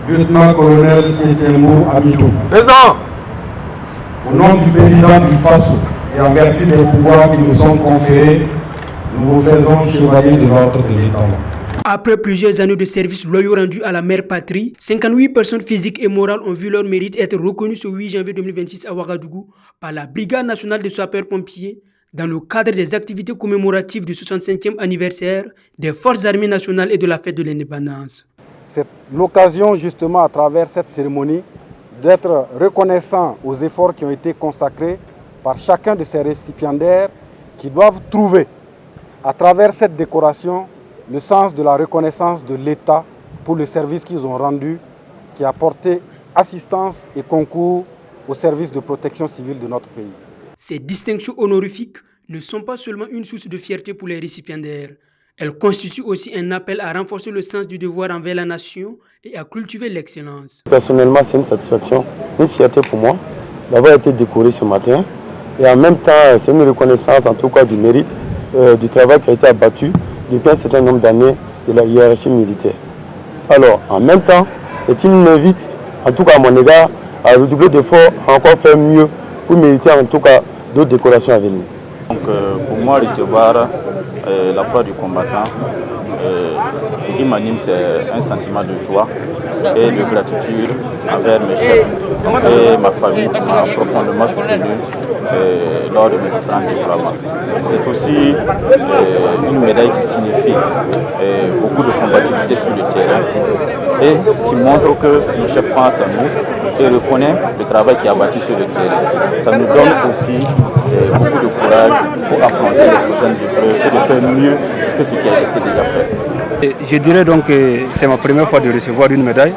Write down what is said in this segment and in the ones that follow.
Lieutenant-colonel Tietembo Amidou. Présent. Au nom du président du FASO et en vertu des pouvoirs qui nous sont conférés, nous vous faisons chevalier de l'ordre de l'État. Après plusieurs années de services loyaux rendus à la mère patrie, 58 personnes physiques et morales ont vu leur mérite être reconnues ce 8 janvier 2026 à Ouagadougou par la Brigade nationale de sapeurs-pompiers dans le cadre des activités commémoratives du 65e anniversaire des Forces armées nationales et de la fête de l'indépendance. C'est l'occasion justement à travers cette cérémonie d'être reconnaissant aux efforts qui ont été consacrés par chacun de ces récipiendaires qui doivent trouver à travers cette décoration le sens de la reconnaissance de l'État pour le service qu'ils ont rendu, qui a apporté assistance et concours au service de protection civile de notre pays. Ces distinctions honorifiques ne sont pas seulement une source de fierté pour les récipiendaires. Elles constituent aussi un appel à renforcer le sens du devoir envers la nation et à cultiver l'excellence. Personnellement, c'est une satisfaction, une fierté pour moi d'avoir été décoré ce matin. Et en même temps, c'est une reconnaissance en tout cas du mérite du travail qui a été abattu depuis un certain nombre d'années de la hiérarchie militaire. Alors, en même temps, c'est une invite, en tout cas à mon égard, à redoubler d'efforts, à encore faire mieux pour mériter en tout cas d'autres décorations à venir. Donc, pour moi, recevoir la croix du combattant, ce qui m'anime, c'est un sentiment de joie et de gratitude envers mes chefs et ma famille qui m'a profondément soutenu lors de mes différents déploiements. C'est aussi une médaille qui signifie beaucoup de combativité sur le terrain et qui montre que nos chefs pensent à nous et reconnaît le travail qui est abattu sur le terrain. Ça nous donne aussi beaucoup de courage pour affronter les prochaines épreuves et de faire mieux que ce qui a été déjà fait. Je dirais donc que c'est ma première fois de recevoir une médaille.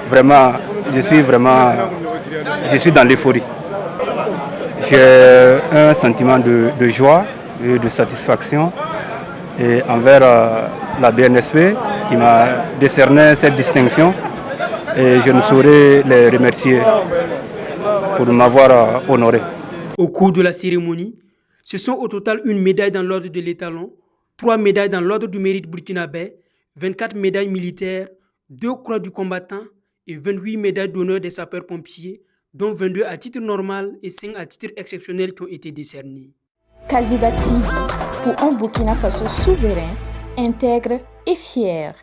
Vraiment, je suis dans l'euphorie. J'ai un sentiment de joie et de satisfaction et envers la BNSP qui m'a décerné cette distinction et je ne saurais les remercier pour m'avoir honoré. Au cours de la cérémonie, ce sont au total une médaille dans l'ordre de l'étalon, 3 médailles dans l'ordre du mérite burkinabé, 24 médailles militaires, 2 croix du combattant et 28 médailles d'honneur des sapeurs-pompiers, dont 22 à titre normal et 5 à titre exceptionnel qui ont été décernés. Kaziba TV, pour un Burkina Faso souverain, intègre et fier.